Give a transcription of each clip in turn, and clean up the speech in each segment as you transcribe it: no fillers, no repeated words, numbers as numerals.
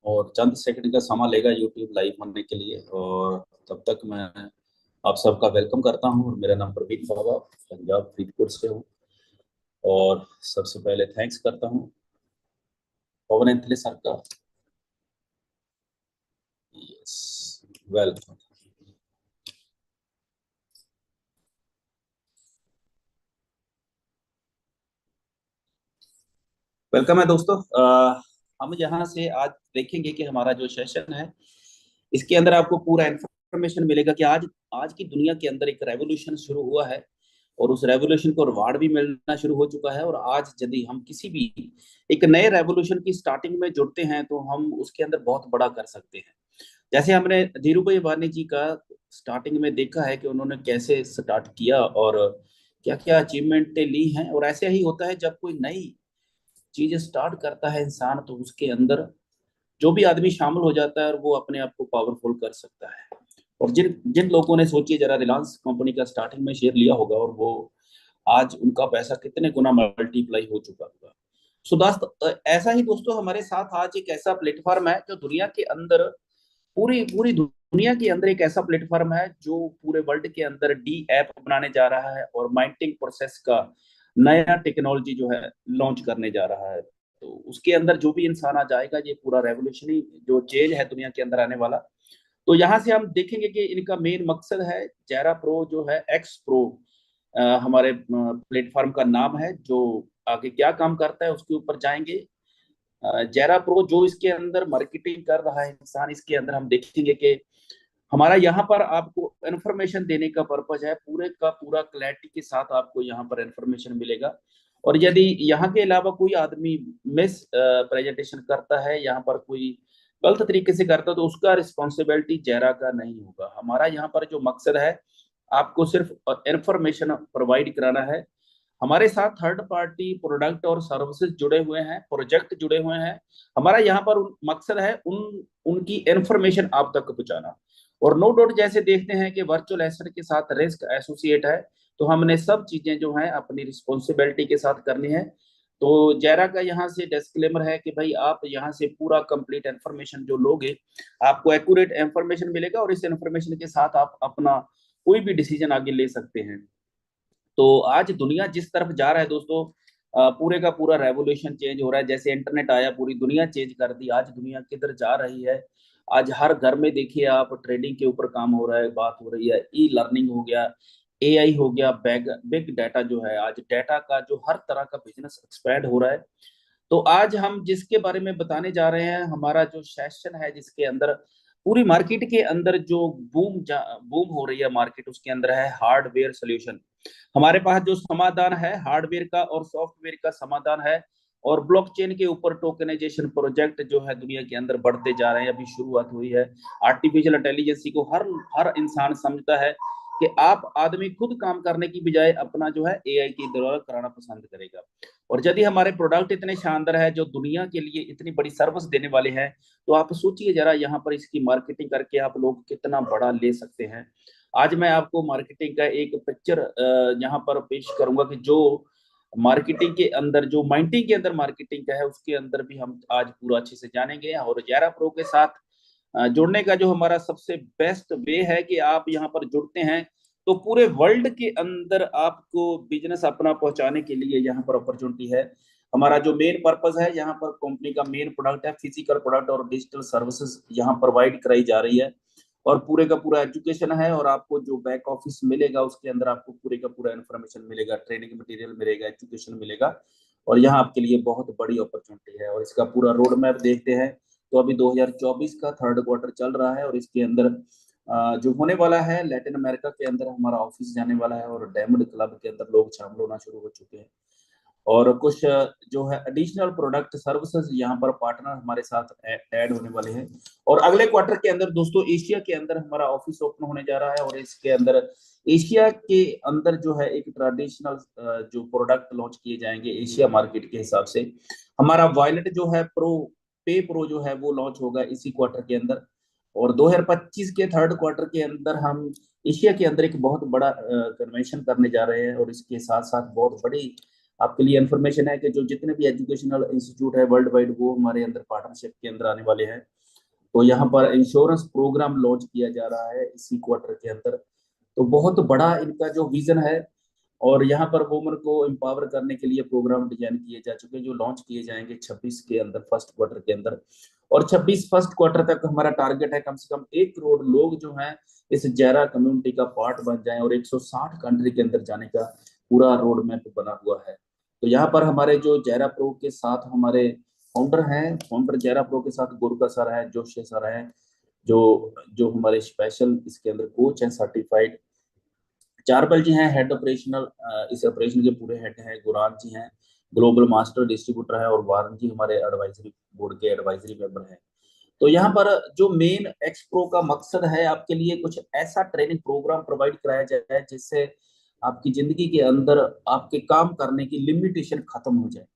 और चंद सेकंड का समय लेगा यूट्यूब लाइव होने के लिए। और तब तक मैं आप सबका वेलकम करता हूँ। और मेरा नाम प्रवीण बाबा, पंजाब फरीदकोट से हूँ। और सबसे पहले थैंक्स करता हूँ पवन एंथले सर का। Yes, welcome. वेलकम है दोस्तों। हम यहाँ से आज देखेंगे कि हमारा जो सेशन है इसके अंदर आपको पूरा इंफॉर्मेशन मिलेगा कि आज आज की दुनिया के अंदर एक रेवोल्यूशन शुरू हुआ है। और उस रेवोल्यूशन को रिवार्ड भी मिलना शुरू हो चुका है। और आज यदि हम किसी भी एक नए रेवोल्यूशन की स्टार्टिंग में जुड़ते हैं तो हम उसके अंदर बहुत बड़ा कर सकते हैं। जैसे हमने धीरू भाई अंबानी जी का स्टार्टिंग में देखा है कि उन्होंने कैसे स्टार्ट किया और क्या क्या अचीवमेंटें ली हैं। और ऐसे ही होता है, जब कोई नई चीज स्टार्ट करता है इंसान तो उसके अंदर जो भी आदमी शामिल हो जाता है और वो अपने आप को पावरफुल कर सकता है। और जिन जिन लोगों ने, सोचिए जरा, रिलायंस कंपनी का स्टार्टिंग में शेयर लिया होगा और वो आज उनका पैसा कितने गुना मल्टीप्लाई हो चुका होगा। सो दोस्त, ऐसा ही दोस्तों हमारे साथ आज एक ऐसा प्लेटफॉर्म है जो दुनिया के अंदर, पूरी पूरी दुनिया के अंदर एक ऐसा प्लेटफॉर्म है जो पूरे वर्ल्ड के अंदर डी ऐप बनाने जा रहा है और माइंटिंग प्रोसेस का नया टेक्नोलॉजी जो है लॉन्च करने जा रहा है। तो उसके अंदर जो भी इंसान आ जाएगा, ये पूरा रेवोल्यूशनरी जो चेंज है दुनिया के अंदर आने वाला। तो यहाँ से हम देखेंगे कि इनका मेन मकसद है जैरा प्रो जो है, एक्स प्रो हमारे प्लेटफॉर्म का नाम है। जो आगे क्या काम करता है उसके ऊपर जाएंगे। जैरा प्रो जो इसके अंदर मार्केटिंग कर रहा है इंसान, इसके अंदर हम देखेंगे कि हमारा यहाँ पर आपको इन्फॉर्मेशन देने का पर्पज है, पूरे का पूरा क्लैरिटी के साथ आपको यहाँ पर इन्फॉर्मेशन मिलेगा। और यदि यहाँ के अलावा कोई आदमी मिस प्रेजेंटेशन करता है, यहाँ पर कोई गलत तरीके से करता है, तो उसका रिस्पॉन्सिबिलिटी जैरा का नहीं होगा। हमारा यहाँ पर जो मकसद है आपको सिर्फ इन्फॉर्मेशन प्रोवाइड कराना है। हमारे साथ थर्ड पार्टी प्रोडक्ट और सर्विसेज जुड़े हुए हैं, प्रोजेक्ट जुड़े हुए हैं। हमारा यहाँ पर मकसद है उनकी इंफॉर्मेशन आप तक पहुंचाना। और नो डाउट जैसे देखते हैं कि वर्चुअल एसेट के साथ रिस्क एसोसिएट है, तो हमने सब चीजें जो है अपनी रिस्पॉन्सिबिलिटी के साथ करनी है। तो जैरा का यहाँ से डिस्क्लेमर है कि भाई आप यहाँ से पूरा कंप्लीट इंफॉर्मेशन जो लोगे, आपको एक्यूरेट इंफॉर्मेशन मिलेगा और इस इंफॉर्मेशन के साथ आप अपना कोई भी डिसीजन आगे ले सकते हैं। तो आज दुनिया जिस तरफ जा रहा है दोस्तों, पूरे का पूरा रेवोल्यूशन चेंज हो रहा है। जैसे इंटरनेट आया पूरी दुनिया चेंज कर दी। आज दुनिया किधर जा रही है, आज हर घर में देखिए आप, ट्रेडिंग के ऊपर काम हो रहा है, बात हो रही है, ई लर्निंग हो गया, एआई हो गया, बैग बिग डाटा जो है, आज डाटा का जो हर तरह का बिजनेस एक्सपैंड हो रहा है। तो आज हम जिसके बारे में बताने जा रहे हैं, हमारा जो सेशन है जिसके अंदर पूरी मार्केट के अंदर जो बूम हो रही है मार्केट, उसके अंदर है हार्डवेयर सॉल्यूशन। हमारे पास जो समाधान है हार्डवेयर का और सॉफ्टवेयर का समाधान है। और ब्लॉकचेन के ऊपर टोकनाइजेशन प्रोजेक्ट जो है दुनिया के अंदर बढ़ते जा रहे हैं, अभी शुरुआत हुई है। आर्टिफिशियल इंटेलिजेंस को हर हर इंसान समझता है कि आप आदमी खुद काम करने की बजाय अपना जो है एआई के द्वारा कराना पसंद करेगा। और यदि हमारे प्रोडक्ट इतने शानदार है जो दुनिया के लिए इतनी बड़ी सर्विस देने वाले हैं, तो आप सोचिए जरा यहाँ पर इसकी मार्केटिंग करके आप लोग कितना बड़ा ले सकते हैं। आज मैं आपको मार्केटिंग का एक पिक्चर यहाँ पर पेश करूंगा कि जो मार्केटिंग के अंदर, जो माइंडिंग के अंदर मार्केटिंग का है, उसके अंदर भी हम आज पूरा अच्छे से जानेंगे। और ग्यारह प्रो के साथ जुड़ने का जो हमारा सबसे बेस्ट वे है कि आप यहाँ पर जुड़ते हैं तो पूरे वर्ल्ड के अंदर आपको बिजनेस अपना पहुंचाने के लिए यहाँ पर अपॉर्चुनिटी है। हमारा जो मेन पर्पस है, यहाँ पर कंपनी का मेन प्रोडक्ट है फिजिकल प्रोडक्ट और डिजिटल सर्विसेज यहाँ प्रोवाइड कराई जा रही है। और पूरे का पूरा एजुकेशन है। और आपको जो बैक ऑफिस मिलेगा उसके अंदर आपको पूरे का पूरा इन्फॉर्मेशन मिलेगा, ट्रेनिंग मटेरियल मिलेगा, एजुकेशन मिलेगा। और यहाँ आपके लिए बहुत बड़ी अपॉर्चुनिटी है। और इसका पूरा रोड मैप देखते हैं तो अभी 2024 का थर्ड क्वार्टर चल रहा है और इसके अंदर जो होने वाला है, लैटिन अमेरिका के अंदर हमारा ऑफिस जाने वाला है और डायमंड क्लब के अंदर लोग शामिल होना शुरू हो चुके हैं। और कुछ जो है एडिशनल प्रोडक्ट सर्विसेज यहाँ पर पार्टनर हमारे साथ ऐड होने वाले हैं। और अगले क्वार्टर के अंदर दोस्तों एशिया के अंदर हमारा ऑफिस ओपन होने जा रहा है। और इसके अंदर एशिया के अंदर जो है एक ट्रेडिशनल जो प्रोडक्ट लॉन्च किए जाएंगे एशिया मार्केट के हिसाब से। हमारा वॉयलेट जो है प्रो, पे प्रो जो है वो लॉन्च होगा इसी क्वार्टर के अंदर। और 2025 के थर्ड क्वार्टर के अंदर हम एशिया के अंदर एक बहुत बड़ा कन्वेंशन करने जा रहे हैं और इसके साथ साथ बहुत बड़ी आपके लिए इन्फॉर्मेशन है कि जो जितने भी एजुकेशनल इंस्टीट्यूट है वर्ल्ड वाइड वो हमारे अंदर पार्टनरशिप के अंदर आने वाले हैं। तो यहाँ पर इंश्योरेंस प्रोग्राम लॉन्च किया जा रहा है इसी क्वार्टर के अंदर। तो बहुत बड़ा इनका जो विजन है, और यहाँ पर वुमन को एम्पावर करने के लिए प्रोग्राम डिजाइन किए जा चुके हैं जो लॉन्च किए जाएंगे 26 के अंदर, फर्स्ट क्वार्टर के अंदर। और 26 फर्स्ट क्वार्टर तक हमारा टारगेट है कम से कम 1 करोड़ लोग जो हैं इस जैरा कम्युनिटी का पार्ट बन जाएं, और 160 कंट्री के अंदर जाने का पूरा रोड मैप बना हुआ है। तो यहाँ पर हमारे जो जैरा प्रो के साथ हमारे फाउंडर हैं, फाउंडर जैरा प्रो के साथ गुरका सर है, जोशी सर है, जो जो हमारे स्पेशल इसके अंदर कोच हैं सर्टिफाइड। चारपल जी हैं हेड ऑपरेशनल, इस ऑपरेशन के पूरे हेड हैं। गुरान जी हैं ग्लोबल मास्टर डिस्ट्रीब्यूटर है, और वारन जी हमारे एडवाइजरी बोर्ड के एडवाइजरी मेंबर हैं। तो यहाँ पर जो मेन एक्सप्रो का मकसद है, आपके लिए कुछ ऐसा ट्रेनिंग प्रोग्राम प्रोवाइड कराया जाए जिससे आपकी जिंदगी के अंदर आपके काम करने की लिमिटेशन खत्म हो जाए।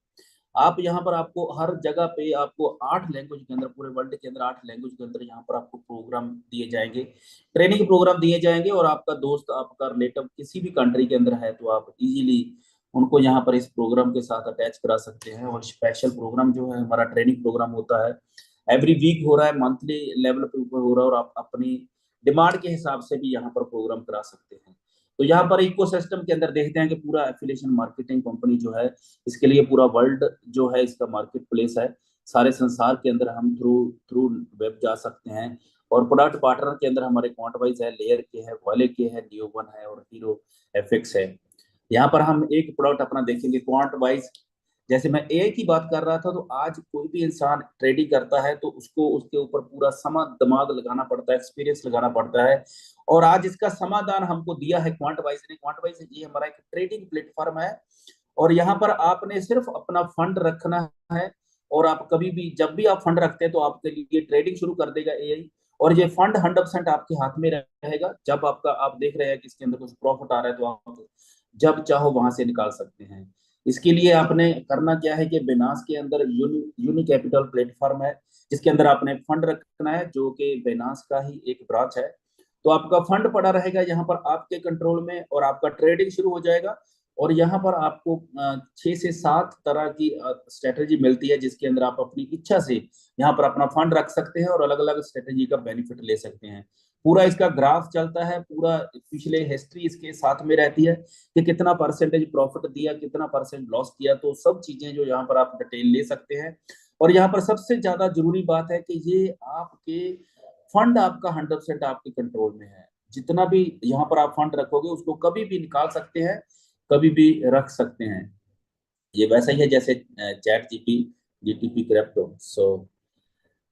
आप यहाँ पर आपको हर जगह पे आपको 8 लैंग्वेज के अंदर, पूरे वर्ल्ड के अंदर 8 लैंग्वेज के अंदर यहाँ पर आपको प्रोग्राम दिए जाएंगे, ट्रेनिंग प्रोग्राम दिए जाएंगे। और आपका दोस्त, आपका रिलेटिव किसी भी कंट्री के अंदर है तो आप इजीली उनको यहाँ पर इस प्रोग्राम के साथ अटैच करा सकते हैं। और स्पेशल प्रोग्राम जो है हमारा ट्रेनिंग प्रोग्राम होता है, एवरी वीक हो रहा है, मंथली लेवल पे ऊपर हो रहा है, और आप अपनी डिमांड के हिसाब से भी यहाँ पर प्रोग्राम करा सकते हैं। तो यहाँ पर इकोसिस्टम के अंदर देखते हैं कि पूरा एफिलिएशन मार्केटिंग कंपनी जो है, इसके लिए पूरा वर्ल्ड जो है इसका मार्केट प्लेस है। सारे संसार के अंदर हम थ्रू थ्रू वेब जा सकते हैं। और प्रोडक्ट पार्टनर के अंदर हमारे क्वांटवाइज है, लेयर के है, वॉले के है, नियो वन है, और हीरो एफएक्स है। यहाँ पर हम एक प्रोडक्ट अपना देखेंगे क्वांटवाइज। जैसे मैं ए की बात कर रहा था, तो आज कोई भी इंसान ट्रेडिंग करता है तो उसको उसके ऊपर पूरा समा दिमाग लगाना पड़ता है, एक्सपीरियंस लगाना पड़ता है। और आज इसका समाधान हमको दिया है क्वांटवाइज ने। क्वांटवाइज ये हमारा एक ट्रेडिंग प्लेटफॉर्म है, और यहाँ पर आपने सिर्फ अपना फंड रखना है। और आप कभी भी जब भी आप फंड रखते हैं तो आपके लिए ट्रेडिंग शुरू कर देगा एआई। और ये फंड 100% आपके हाथ में रहेगा। जब आपका आप देख रहे हैं कि इसके अंदर कुछ प्रॉफिट आ रहा है तो आप जब चाहो वहां से निकाल सकते हैं। इसके लिए आपने करना क्या है कि बिनास के अंदर यूनी कैपिटल प्लेटफॉर्म है, जिसके अंदर आपने फंड रखना है, जो कि बिनास का ही एक ब्रांच है। तो आपका फंड पड़ा रहेगा यहाँ पर आपके कंट्रोल में, और आपका ट्रेडिंग शुरू हो जाएगा। और यहाँ पर आपको 6 से 7 तरह की स्ट्रेटेजी मिलती है, जिसके अंदर आप अपनी इच्छा से यहाँ पर अपना फंड रख सकते हैं और अलग अलग स्ट्रेटेजी का बेनिफिट ले सकते हैं। पूरा इसका ग्राफ चलता है, पूरा पिछले हिस्ट्री इसके साथ में रहती है कि कितना परसेंटेज प्रॉफिट दिया, कितना परसेंट लॉस किया। तो सब चीजें जो यहाँ पर आप डिटेल ले सकते हैं। और यहाँ पर सबसे ज्यादा जरूरी बात है कि ये आपके फंड आपका 100% आपके कंट्रोल में है। जितना भी यहाँ पर आप फंड रखोगे उसको कभी भी निकाल सकते हैं, कभी भी रख सकते हैं। ये वैसा ही है जैसे चैट जीपी जीटीपी क्रिप्टो। सो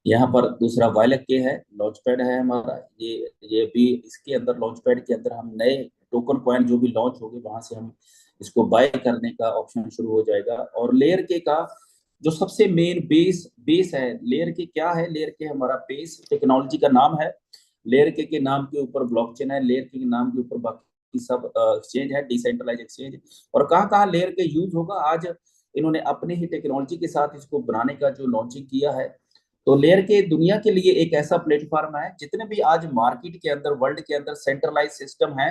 यहाँ पर दूसरा वायलक के है, लॉन्च पैड है हमारा। ये भी इसके अंदर लॉन्च पैड के अंदर हम नए टोकन कॉइन जो भी लॉन्च होगी वहां से हम इसको बाय करने का ऑप्शन शुरू हो जाएगा। और लेयर के का जो सबसे मेन बेस बेस है, लेयर के क्या है, लेयर के हमारा बेस टेक्नोलॉजी का नाम है। लेयर के नाम के ऊपर ब्लॉकचेन है, लेयर के नाम के ऊपर बाकी सब एक्सचेंज है, डिसेंट्रलाइज एक्सचेंज। और कहाँ कहाँ लेयर के यूज होगा, आज इन्होंने अपने ही टेक्नोलॉजी के साथ इसको बनाने का जो लॉन्चिंग किया है। तो लेयर के दुनिया के लिए एक ऐसा प्लेटफॉर्म है, जितने भी आज मार्केट के अंदर वर्ल्ड के अंदर सेंट्रलाइज सिस्टम है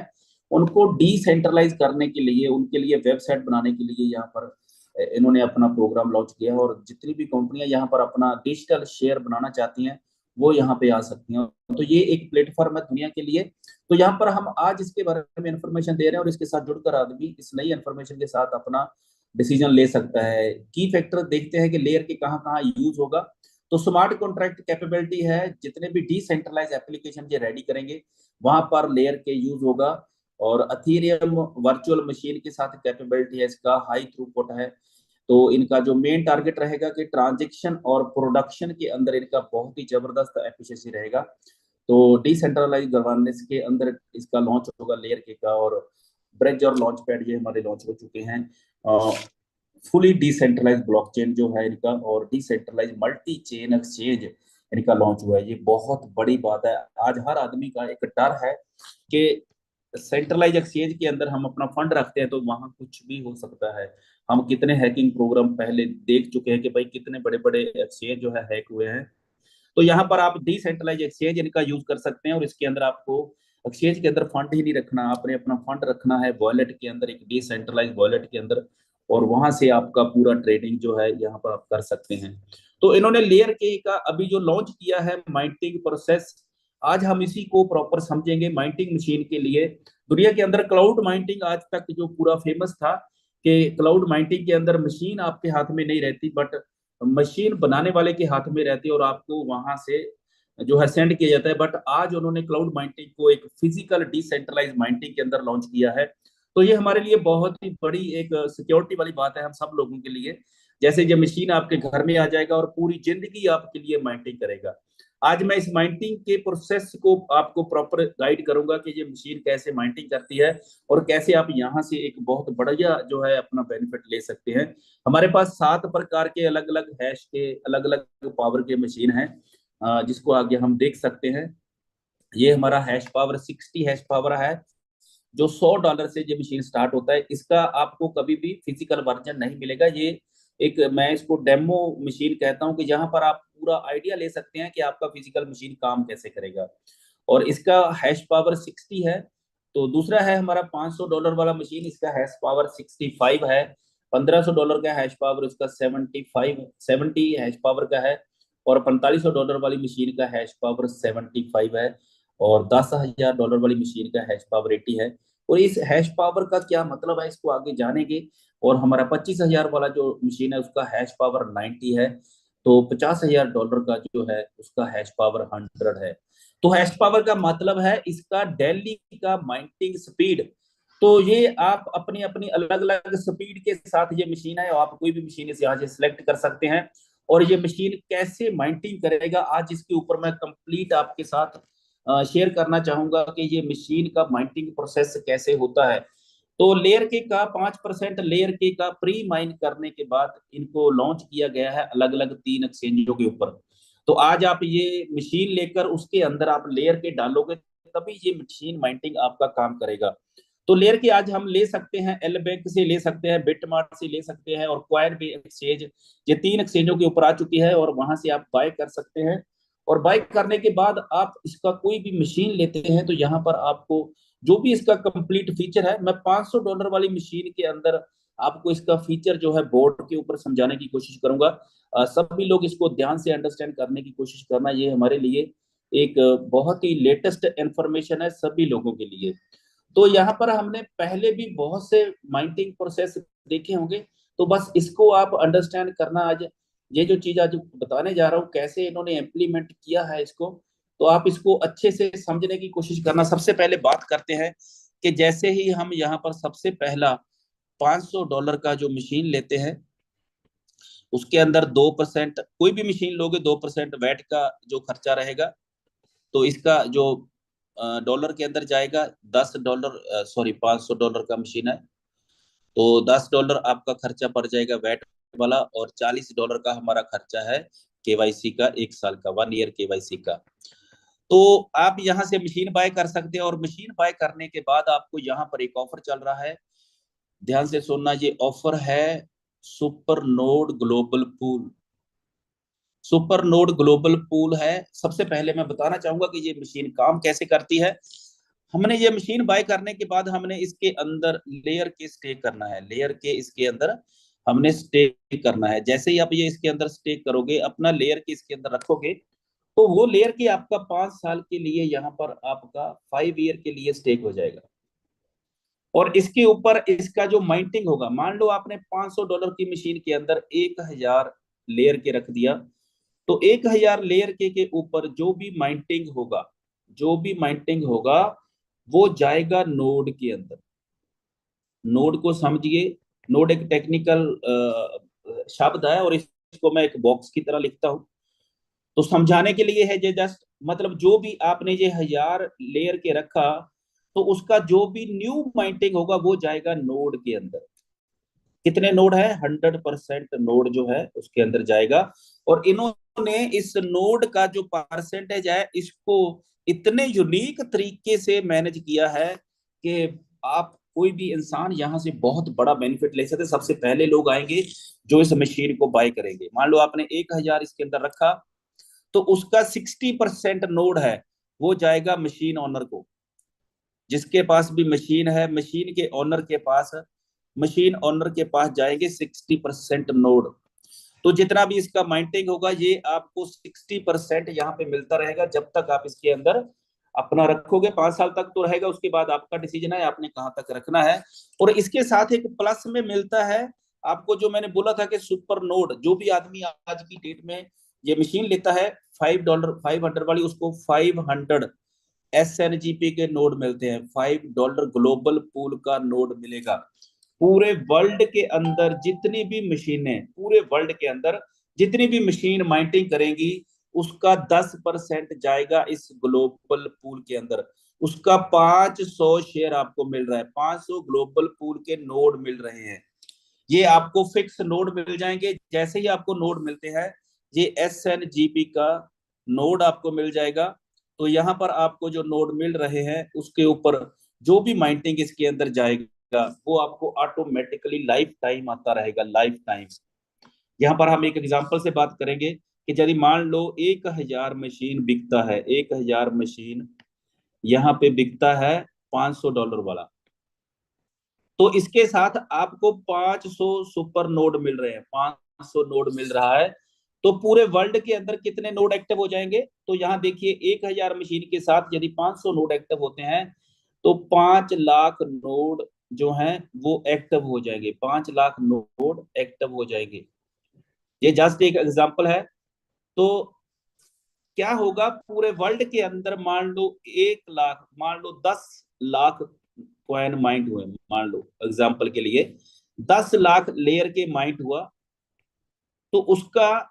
उनको डिसेंट्रलाइज करने के लिए, उनके लिए वेबसाइट बनाने के लिए यहाँ पर इन्होंने अपना प्रोग्राम लॉन्च किया है। और जितनी भी कंपनियां यहाँ पर अपना डिजिटल शेयर बनाना चाहती हैं वो यहाँ पे आ सकती हैं। तो ये एक प्लेटफॉर्म है दुनिया के लिए। तो यहाँ पर हम आज इसके बारे में इंफॉर्मेशन दे रहे हैं, और इसके साथ जुड़कर आदमी इस नई इंफॉर्मेशन के साथ अपना डिसीजन ले सकता है। की फैक्टर देखते हैं कि लेयर के कहाँ कहाँ यूज होगा। तो स्मार्ट कॉन्ट्रैक्ट कैपेबिलिटी है, जितने भी डिसेंट्रलाइज एप्लीकेशन ये रेडी करेंगे वहां पर लेयर के यूज होगा। और अथीरियम वर्चुअल मशीन के साथ कैपेबिलिटी है, इसका हाई थ्रूपुट है। तो इनका जो मेन टारगेट रहेगा कि ट्रांजेक्शन और प्रोडक्शन के अंदर इनका बहुत ही जबरदस्त एफिशिएंसी रहेगा। तो डिसेंट्रलाइज गवर्नेंस के अंदर इसका लॉन्च होगा लेयर के का। और ब्रिज और लॉन्च पैड ये हमारे लॉन्च हो चुके हैं। फुली डिसेंट्रलाइज ब्लॉकचेन जो है इनका, और डिसेंट्रलाइज मल्टी चेन एक्सचेंज इनका लॉन्च हुआ है। ये बहुत बड़ी बात है। आज हर आदमी का एक डर है कि सेंट्रलाइज एक्सचेंज के अंदर हम अपना फंड रखते हैं तो वहां कुछ भी हो सकता है। हम कितने हैकिंग प्रोग्राम पहले देख चुके हैं कि भाई कितने बड़े बड़े एक्सचेंज जो है हैक हुए हैं। तो यहाँ पर आप डिसेंट्रलाइज एक्सचेंज इनका यूज कर सकते हैं। और इसके अंदर आपको एक्सचेंज के अंदर फंड ही नहीं रखना, आपने अपना फंड रखना है वॉलेट के अंदर, एक डिसेंट्रलाइज वॉलेट के अंदर। और वहां से आपका पूरा ट्रेडिंग जो है यहाँ पर आप कर सकते हैं। तो इन्होंने लेयर के का अभी जो लॉन्च किया है माइंटिंग प्रोसेस, आज हम इसी को प्रॉपर समझेंगे माइंटिंग मशीन के लिए। दुनिया के अंदर क्लाउड माइंटिंग आज तक जो पूरा फेमस था कि क्लाउड माइंटिंग के अंदर मशीन आपके हाथ में नहीं रहती, बट मशीन बनाने वाले के हाथ में रहती है और आपको वहां से जो है सेंड किया जाता है। बट आज उन्होंने क्लाउड माइंटिंग को एक फिजिकल डिसेंट्रलाइज माइंटिंग के अंदर लॉन्च किया है। तो ये हमारे लिए बहुत ही बड़ी एक सिक्योरिटी वाली बात है हम सब लोगों के लिए। जैसे ये मशीन आपके घर में आ जाएगा और पूरी जिंदगी आपके लिए माइंटिंग करेगा। आज मैं इस माइंटिंग के प्रोसेस को आपको प्रॉपर गाइड करूंगा कि ये मशीन कैसे माइंटिंग करती है और कैसे आप यहाँ से एक बहुत बढ़िया जो है अपना बेनिफिट ले सकते हैं। हमारे पास 7 प्रकार के अलग अलग हैश के अलग अलग पावर के मशीन हैं, जिसको आगे हम देख सकते हैं। ये हमारा हैश पावर 60 हैश पावर है, जो $100 से ये मशीन स्टार्ट होता है। इसका आपको कभी भी फिजिकल वर्जन नहीं मिलेगा। ये एक, मैं इसको डेमो मशीन कहता हूँ कि जहां पर आप पूरा आइडिया ले सकते हैं कि आपका फिजिकल मशीन काम कैसे करेगा। और इसका हैश पावर 60 है। तो दूसरा है हमारा $500 वाला मशीन, इसका हैश पावर 65 है। $1500 का हैश पावर उसका 70 हैश पावर का है। और $4500 वाली मशीन का हैश पावर 75 है। और $10,000 वाली मशीन का हैश पावर 80 है। और इस हैश पावर का क्या मतलब है इसको आगे जानेंगे। और हमारा 25,000 वाला जो मशीन है उसका हैश पावर 90 है। तो $50,000 का जो है उसका हैश पावर 100 है। तो हैश पावर का मतलब है इसका डेली का माइंटिंग स्पीड। तो ये आप अपनी अपनी अलग अलग स्पीड के साथ ये मशीन है, और आप कोई भी मशीन इस यहाँ से सिलेक्ट कर सकते हैं। और ये मशीन कैसे माइंटिंग करेगा आज इसके ऊपर मैं कंप्लीट आपके साथ शेयर करना चाहूंगा कि ये मशीन का माइंटिंग प्रोसेस कैसे होता है। तो लेयर के का 5% लेयर के का प्री माइन करने के बाद इनको लॉन्च किया गया है अलग अलग 3 एक्सचेंजों के ऊपर। तो आज आप ये मशीन लेकर उसके अंदर आप लेयर के डालोगे, तभी ये मशीन माइंटिंग आपका काम करेगा। तो लेयर के आज हम ले सकते हैं, एल बैंक से ले सकते हैं, बिटमार्ट से ले सकते हैं और क्वाइन भी एक्सचेंज, ये 3 एक्सचेंजों के ऊपर आ चुकी है और वहां से आप बाय कर सकते हैं। और बाय करने के बाद आप इसका कोई भी मशीन लेते हैं तो यहाँ पर आपको जो भी इसका कंप्लीट फीचर है, मैं $500 वाली मशीन के अंदर आपको इसका फीचर जो है बोर्ड के ऊपर समझाने की कोशिश करूंगा। सभी लोग इसको ध्यान से अंडरस्टैंड करने की कोशिश करना, ये हमारे लिए एक बहुत ही लेटेस्ट इंफॉर्मेशन है सभी लोगों के लिए। तो यहाँ पर हमने पहले भी बहुत से माइंटिंग प्रोसेस देखे होंगे, तो बस इसको आप अंडरस्टैंड करना। आज ये जो चीज आज बताने जा रहा हूँ कैसे इन्होंने इम्प्लीमेंट किया है इसको, तो आप इसको अच्छे से समझने की कोशिश करना। सबसे पहले बात करते हैं कि जैसे ही हम यहाँ पर सबसे पहला $500 का जो मशीन लेते हैं उसके अंदर 2%, कोई भी मशीन लोगे 2% वैट का जो खर्चा रहेगा। तो इसका जो डॉलर के अंदर जाएगा $10, सॉरी $500 का मशीन है, तो $10 आपका खर्चा पड़ जाएगा वैट वाला। और $40 का हमारा खर्चा है केवाईसी का, 1 साल का, 1 ईयर केवाईसी का। तो आप यहाँ से मशीन बाय कर सकते हैं और मशीन बाय करने के बाद आपको यहाँ पर एक ऑफर चल रहा है, ध्यान से सुनना। ये ऑफर है super node global pool. Super node global pool है। सबसे पहले मैं बताना चाहूंगा कि ये मशीन काम कैसे करती है। हमने ये मशीन बाय करने के बाद हमने इसके अंदर लेयर के स्टे करना है, लेयर के इसके अंदर हमने स्टे करना है। जैसे ही आप ये इसके अंदर स्टे करोगे, अपना लेयर के इसके अंदर रखोगे, तो वो लेयर के आपका 5 साल के लिए यहाँ पर आपका 5 ईयर के लिए स्टेक हो जाएगा। और इसके ऊपर इसका जो माइंटिंग होगा, मान लो आपने $500 की मशीन के अंदर 1,000 लेयर के रख दिया, तो 1,000 लेयर के ऊपर जो भी माइंटिंग होगा, जो भी माइंटिंग होगा वो जाएगा नोड के अंदर। नोड को समझिए, नोड एक टेक्निकल शब्द है और इसको मैं एक बॉक्स की तरह लिखता हूँ। तो समझाने के लिए है, ये जस्ट मतलब जो भी आपने ये 1,000 लेयर के रखा, तो उसका जो भी न्यू माइंटिंग होगा वो जाएगा नोड के अंदर। कितने नोड है? 100% नोड जो है उसके अंदर जाएगा। और इन्होंने इस नोड का जो परसेंटेज है इसको इतने यूनिक तरीके से मैनेज किया है कि आप कोई भी इंसान यहाँ से बहुत बड़ा बेनिफिट ले सकते हैं। सबसे पहले लोग आएंगे जो इस मशीन को बाय करेंगे। मान लो आपने 1,000 इसके अंदर रखा, तो उसका 60% नोड है वो जाएगा मशीन ओनर को। जिसके पास भी मशीन है, मशीन के ओनर के पास मशीन ओनर के पास जाएंगे 60% नोड। तो जितना भी इसका माइंटिंग होगा ये आपको 60% यहाँ पे मिलता रहेगा, जब तक आप इसके अंदर अपना रखोगे। 5 साल तक तो रहेगा, उसके बाद आपका डिसीजन है आपने कहाँ तक रखना है। और इसके साथ एक प्लस में मिलता है आपको, जो मैंने बोला था कि सुपर नोड, जो भी आदमी आज की डेट में ये मशीन लेता है $5 500 वाली, उसको 500 SNGP के नोड मिलते हैं। $5 ग्लोबल पूल का नोड मिलेगा। पूरे वर्ल्ड के अंदर जितनी भी मशीनें, पूरे वर्ल्ड के अंदर जितनी भी मशीन माइंटिंग करेंगी, उसका 10% जाएगा इस ग्लोबल पूल के अंदर। उसका 500 शेयर आपको मिल रहा है, 500 ग्लोबल पूल के नोड मिल रहे हैं। ये आपको फिक्स नोड मिल जाएंगे। जैसे ही आपको नोड मिलते हैं, ये SNGP का नोड आपको मिल जाएगा। तो यहाँ पर आपको जो नोड मिल रहे हैं उसके ऊपर जो भी माइंटिंग इसके अंदर जाएगा वो आपको ऑटोमेटिकली लाइफ टाइम आता रहेगा, लाइफ टाइम। यहाँ पर हम एक एग्जांपल से बात करेंगे कि यदि मान लो 1000 मशीन बिकता है, 1000 मशीन यहाँ पे बिकता है $500 वाला, तो इसके साथ आपको 500 सुपर नोड मिल रहे हैं, 500 नोड मिल रहा है। तो पूरे वर्ल्ड के अंदर कितने नोड एक्टिव हो जाएंगे? तो यहाँ देखिए 1000 मशीन के साथ यदि 500 नोड एक्टिव होते हैं तो 5 लाख नोड जो हैं वो एक्टिव हो जाएंगे, 5 लाख नोड एक्टिव हो जाएंगे। ये जस्ट एक एग्जांपल है। तो क्या होगा पूरे वर्ल्ड के अंदर, मान लो 1 लाख, मान लो 10 लाख कॉइन माइंट हुए, मान लो एग्जांपल के लिए 10 लाख लेयर के माइंट हुआ, तो उसका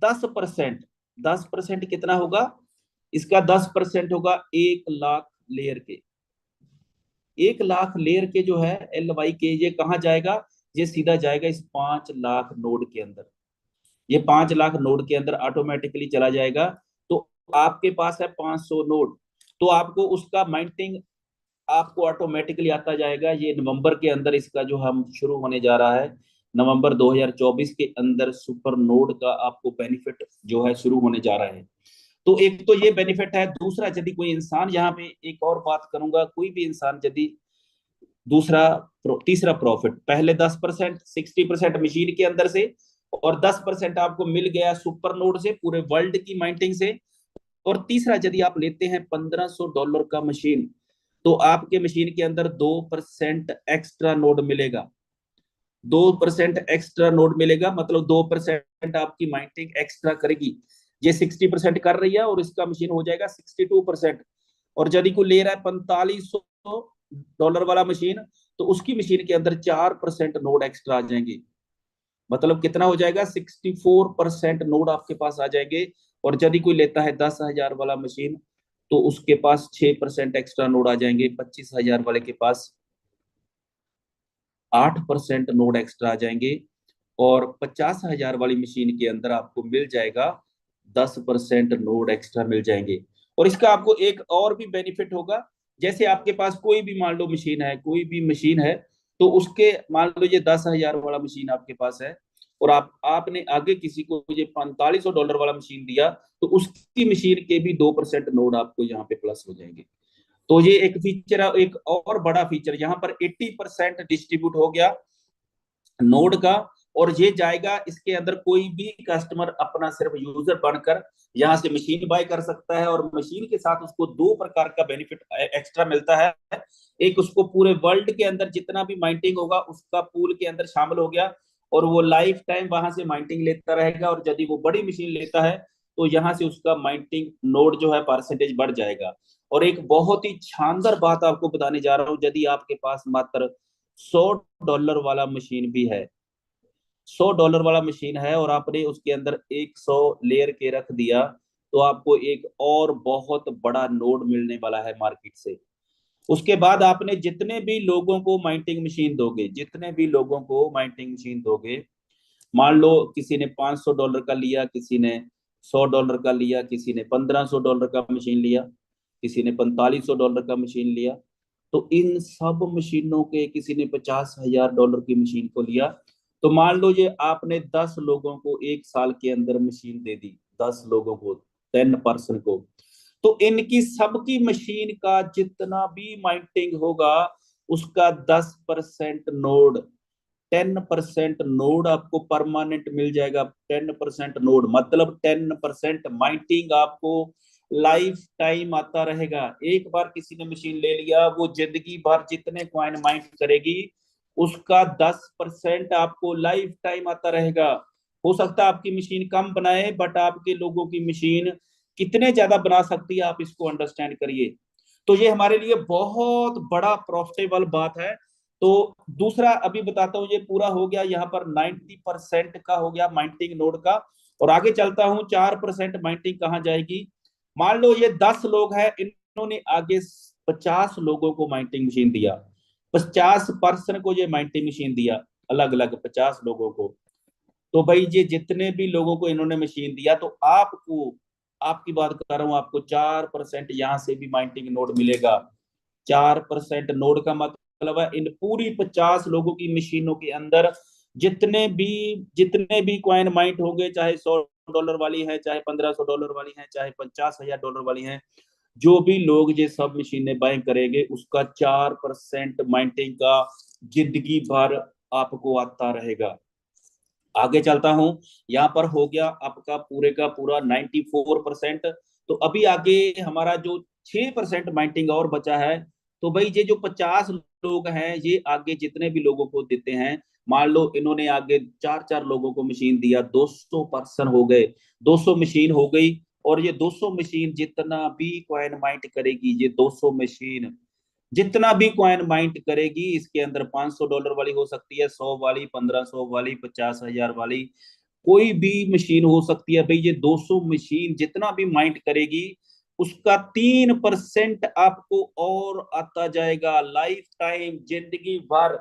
10%, 10% कितना होगा? इसका 10% होगा 1 लाख लेयर के। 1 लाख लेयर के जो है LY के, ये कहाँ जाएगा? ये सीधा जाएगा इस 5 लाख नोड के अंदर। ये 5 लाख नोड के अंदर ऑटोमेटिकली चला जाएगा। तो आपके पास है 500 नोड, तो आपको उसका माइंटिंग आपको ऑटोमेटिकली आता जाएगा। ये नवंबर के अंदर इसका जो हम शुरू होने जा रहा है, नवंबर 2024 के अंदर सुपर नोड का आपको बेनिफिट जो है शुरू होने जा रहा है। तो एक तो ये बेनिफिट है। दूसरा, यदि कोई इंसान, यहाँ पे एक और बात करूंगा, कोई भी इंसान यदि दूसरा तीसरा प्रॉफिट, पहले 10% 60% मशीन के अंदर से, और 10% आपको मिल गया सुपर नोड से, पूरे वर्ल्ड की माइंटिंग से। और तीसरा, यदि आप लेते हैं $1500 का मशीन, तो आपके मशीन के अंदर 2% एक्स्ट्रा नोड मिलेगा। 2% एक्स्ट्रा नोड मिलेगा, मतलब 2% आपकी माइंटिंग एक्स्ट्रा करेगी। ये 60% कर रही है और इसका मशीन हो जाएगा 62%। और यदि कोई ले रहा है $4500 वाला मशीन, तो उसकी मशीन के अंदर 4% नोड एक्स्ट्रा आ जाएंगे। मतलब कितना हो जाएगा? 64% नोड आपके पास आ जाएंगे। और यदि कोई लेता है 10,000 वाला मशीन, तो उसके पास 6% एक्स्ट्रा नोड आ जाएंगे। 25,000 वाले के पास 8% नोड एक्स्ट्रा आ जाएंगे। और 50,000 वाली मशीन के अंदर आपको मिल जाएगा 10% नोड एक्स्ट्रा मिल जाएंगे। और इसका आपको एक और भी बेनिफिट होगा। जैसे आपके पास कोई भी मान लो मशीन है, कोई भी मशीन है, तो उसके मान लो ये 10,000 वाला मशीन आपके पास है, और आपने आगे किसी को ये $4500 वाला मशीन दिया, तो उसकी मशीन के भी 2% नोड आपको यहाँ पे प्लस हो जाएंगे। तो ये एक फीचर है। एक और बड़ा फीचर, यहाँ पर 80% डिस्ट्रीब्यूट हो गया नोड का। और ये जाएगा, इसके अंदर कोई भी कस्टमर अपना सिर्फ यूजर बनकर यहाँ से मशीन बाय कर सकता है, और मशीन के साथ उसको 2 प्रकार का बेनिफिट एक्स्ट्रा मिलता है। एक, उसको पूरे वर्ल्ड के अंदर जितना भी माइंटिंग होगा उसका पूल के अंदर शामिल हो गया, और वो लाइफ टाइम वहां से माइंटिंग लेता रहेगा। और यदि वो बड़ी मशीन लेता है तो यहाँ से उसका माइंटिंग नोड जो है परसेंटेज बढ़ जाएगा। और एक बहुत ही शानदार बात आपको बताने जा रहा हूँ, यदि आपके पास मात्र $100 वाला मशीन भी है, $100 वाला मशीन है, और आपने उसके अंदर 100 लेयर के रख दिया, तो आपको एक और बहुत बड़ा नोड मिलने वाला है मार्केट से। उसके बाद आपने जितने भी लोगों को माइंटिंग मशीन दोगे, जितने भी लोगों को माइंटिंग मशीन दोगे, मान लो किसी ने $500 का लिया, किसी ने $100 का लिया, किसी ने $1500 का मशीन लिया, किसी ने $4500 का मशीन लिया, तो इन सब मशीनों के, किसी ने $50,000 की मशीन को लिया, तो मान लो ये आपने 10 लोगों को 1 साल के अंदर मशीन दे दी, 10 लोगों को, 10 पर्सन को। तो इनकी सबकी मशीन का जितना भी माइंटिंग होगा, उसका 10% नोड, 10% नोड आपको परमानेंट मिल जाएगा। 10% नोड मतलब 10% माइंटिंग आपको लाइफ टाइम आता रहेगा। एक बार किसी ने मशीन ले लिया, वो जिंदगी भर जितने कॉइन माइंट करेगी उसका 10% आपको लाइफ टाइम आता रहेगा। हो सकता है आपकी मशीन कम बनाए, बट आपके लोगों की मशीन कितने ज्यादा बना सकती है, आप इसको अंडरस्टैंड करिए। तो ये हमारे लिए बहुत बड़ा प्रॉफिटेबल बात है। तो दूसरा अभी बताता हूँ, ये पूरा हो गया यहाँ पर 90% का हो गया माइंटिंग नोड का। और आगे चलता हूँ, 4% माइंटिंग कहाँ जाएगी। मान लो ये 10 लोग हैं, इन्होंने आगे 50 लोगों को माइंटिंग मशीन दिया, 50 पर्सन को ये माइंटिंग मशीन दिया, अलग अलग 50 लोगों को। तो भाई ये जितने भी लोगों को इन्होंने मशीन दिया, तो आपको, आपकी बात कर रहा हूं, आपको 4% यहां से भी माइंटिंग नोड मिलेगा। 4% नोड का मतलब है इन पूरी 50 लोगों की मशीनों के अंदर जितने भी कॉइन माइंट होंगे, चाहे $100 वाली है, चाहे $1500 वाली है, चाहे $50,000 वाली है, जो भी लोग ये सब मशीनें बाय करेंगे उसका 4% माइंटिंग का जिंदगी भर आपको आता रहेगा। आगे चलता हूं, यहाँ पर हो गया आपका पूरे का पूरा 94%। तो अभी आगे हमारा जो 6% माइंटिंग और बचा है। तो भाई ये जो 50 लोग हैं, ये आगे जितने भी लोगों को देते हैं, मान लो इन्होंने आगे चार चार लोगों को मशीन दिया, 200 पर्सन हो गए, 200 मशीन हो गई। और ये 200 मशीन जितना भी कॉइन माइंट करेगी, ये 200 मशीन जितना भी कॉइन माइंट करेगी, इसके अंदर $500 वाली हो सकती है, 100 वाली, 1500 वाली, 50,000 वाली, कोई भी मशीन हो सकती है। भाई ये 200 मशीन जितना भी माइंट करेगी उसका 3% आपको और आता जाएगा लाइफ टाइम, जिंदगी भर।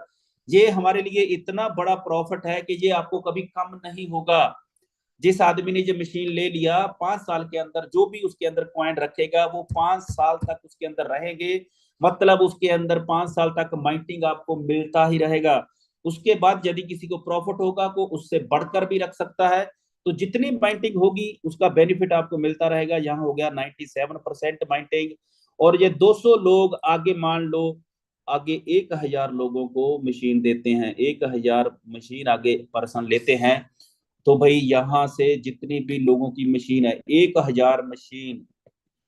ये हमारे लिए इतना बड़ा प्रॉफिट है कि ये आपको कभी कम नहीं होगा। जिस आदमी ने ये मशीन ले लिया, 5 साल के अंदर जो भी उसके अंदर कॉइन रखेगा वो 5 साल तक उसके अंदर रहेंगे। मतलब उसके अंदर 5 साल तक माइंटिंग आपको मिलता ही रहेगा। उसके बाद यदि किसी को प्रॉफिट होगा तो उससे बढ़कर भी रख सकता है। तो जितनी माइंटिंग होगी उसका बेनिफिट आपको मिलता रहेगा। यहाँ हो गया 97% माइंटिंग। और ये 200 लोग आगे मान लो, आगे 1000 लोगों को मशीन देते हैं, 1000 मशीन आगे पर्सन लेते हैं। तो भाई यहाँ से जितनी भी लोगों की मशीन है, 1000 मशीन,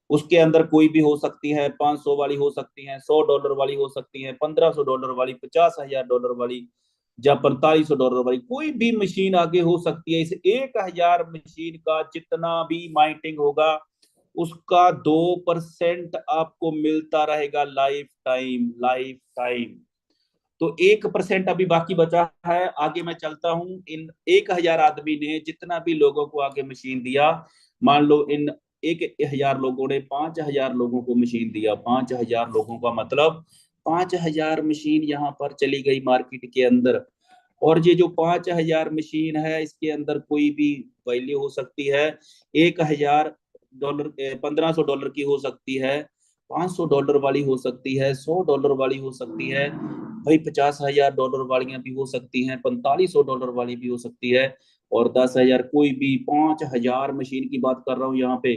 उसके अंदर कोई भी हो सकती है, 500 वाली हो सकती है, $100 वाली हो सकती है, $1500 वाली, $50,000 वाली, या $4500 वाली, कोई भी मशीन आगे हो सकती है। इस 1000 मशीन का जितना भी माइंटिंग होगा उसका 2% आपको मिलता रहेगा लाइफ टाइम, लाइफ टाइम। तो 1% अभी बाकी बचा है। आगे मैं चलता हूं, इन 1000 आदमी ने जितना भी लोगों को आगे मशीन दिया, मान लो इन 1000 लोगों ने 5000 लोगों को मशीन दिया, 5000 लोगों का मतलब 5000 मशीन यहाँ पर चली गई मार्केट के अंदर। और ये जो 5000 मशीन है, इसके अंदर कोई भी वैल्यू हो सकती है। $1000, $1500 की हो सकती है, $500 वाली हो सकती है, $100 वाली हो सकती है, भाई $50,000 वालियां भी हो सकती हैं, $4500 वाली भी हो सकती है, और 10,000, कोई भी 5000 मशीन की बात कर रहा हूँ यहाँ पे।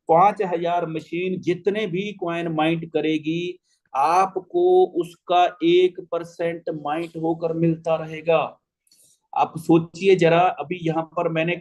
5000 मशीन जितने भी कॉइन माइंट करेगी, आपको उसका 1% माइंट होकर मिलता रहेगा। आप सोचिए जरा, अभी यहाँ पर मैंने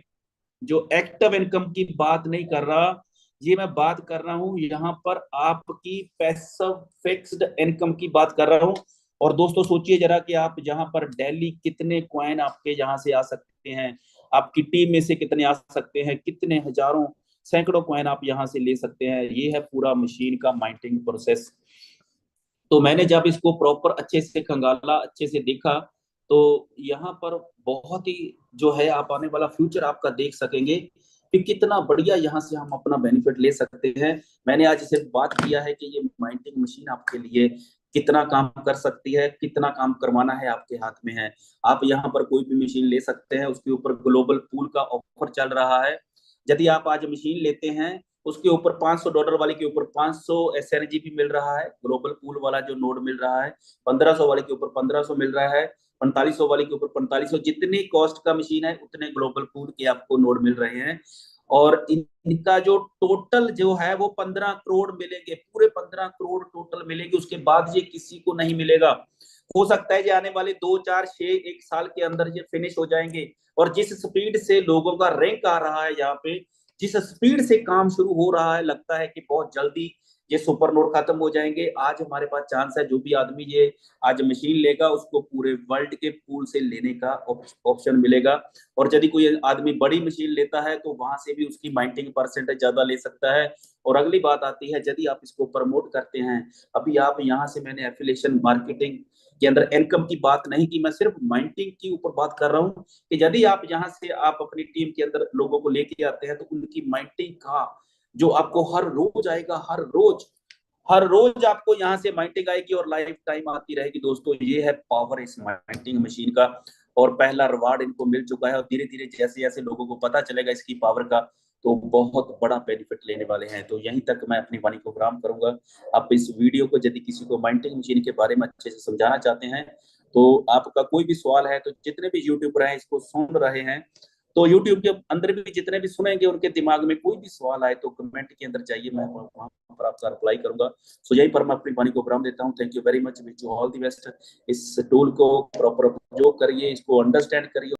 जो एक्टिव इनकम की बात नहीं कर रहा, ये मैं बात कर रहा हूं यहाँ पर आपकी पैसिव फिक्स्ड इनकम की बात कर रहा हूं। और दोस्तों सोचिए जरा कि आप यहाँ पर डेली कितने कॉइन आपके यहाँ से आ सकते हैं, आपकी टीम में से कितने आ सकते हैं, कितने हजारों सैकड़ों कॉइन आप यहाँ से ले सकते हैं। ये है पूरा मशीन का माइंटिंग प्रोसेस। तो मैंने जब इसको प्रॉपर अच्छे से खंगाला, अच्छे से देखा, तो यहाँ पर बहुत ही जो है आप आने वाला फ्यूचर आपका देख सकेंगे कि कितना बढ़िया यहाँ से हम अपना बेनिफिट ले सकते हैं। मैंने आज सिर्फ बात किया है कि ये माइंटिंग मशीन आपके लिए कितना काम कर सकती है, कितना काम करवाना है आपके हाथ में है। आप यहाँ पर कोई भी मशीन ले सकते हैं, उसके ऊपर ग्लोबल पूल का ऑफर चल रहा है। यदि आप आज मशीन लेते हैं, उसके ऊपर $500 वाले के ऊपर 500 एसएनजी भी मिल रहा है, ग्लोबल पूल वाला जो नोड मिल रहा है। 1500 वाले के ऊपर 1500 मिल रहा है, 4500 वाले के ऊपर 4500, जितनी कॉस्ट का मशीन है उतने ग्लोबल पूल के आपको नोड मिल रहे हैं। और इनका जो टोटल जो है वो 15 करोड़ मिलेंगे, पूरे 15 करोड़ टोटल मिलेंगे। उसके बाद ये किसी को नहीं मिलेगा। हो सकता है कि आने वाले 2 4 6 1 साल के अंदर ये फिनिश हो जाएंगे। और जिस स्पीड से लोगों का रैंक आ रहा है यहाँ पे, जिस स्पीड से काम शुरू हो रहा है, लगता है कि बहुत जल्दी ये सुपर नोट खत्म हो जाएंगे। आज हमारे पास चांस है, जो भी आदमी ये आज मशीन लेगा उसको पूरे वर्ल्ड के पूल से लेने का ऑप्शन मिलेगा। और यदि कोई आदमी बड़ी मशीन लेता है तो वहां से भी उसकी माइंटिंग परसेंटेज ज्यादा ले सकता है। और अगली बात आती है, यदि आप इसको प्रमोट करते हैं, अभी आप यहाँ से, मैंने एफिलिएशन मार्केटिंग के अंदर इनकम की बात नहीं की, मैं सिर्फ माइंटिंग की ऊपर बात कर रहा हूँ कि यदि आप यहाँ से आप अपनी टीम के अंदर लोगों को लेके आते हैं तो उनकी माइंटिंग का जो आपको हर रोज आएगा, हर रोज आपको यहाँ से माइंटिंग आएगी और लाइफ टाइम आती रहेगी। दोस्तों, ये है पावर इस माइंटिंग मशीन का। और पहला रिवार्ड इनको मिल चुका है और धीरे धीरे जैसे जैसे लोगों को पता चलेगा इसकी पावर का, तो बहुत बड़ा बेनिफिट लेने वाले हैं। तो यहीं तक मैं अपनी वाणी को विराम करूंगा। आप इस वीडियो को यदि किसी को माइंटिंग मशीन के बारे में अच्छे से समझाना चाहते हैं, तो आपका कोई भी सवाल है, तो जितने भी यूट्यूबर हैं इसको सुन रहे हैं, तो यूट्यूब के अंदर भी जितने भी सुनेंगे उनके दिमाग में कोई भी सवाल आए तो कमेंट के अंदर जाइए, मैं वहां पर आपका रिप्लाई करूंगा। सो यही पर मैं अपनी वाणी को विराम देता हूँ। Thank you very much, which you all the best. इस टूल को प्रॉपर उपयोग करिए, इसको अंडरस्टैंड करिए।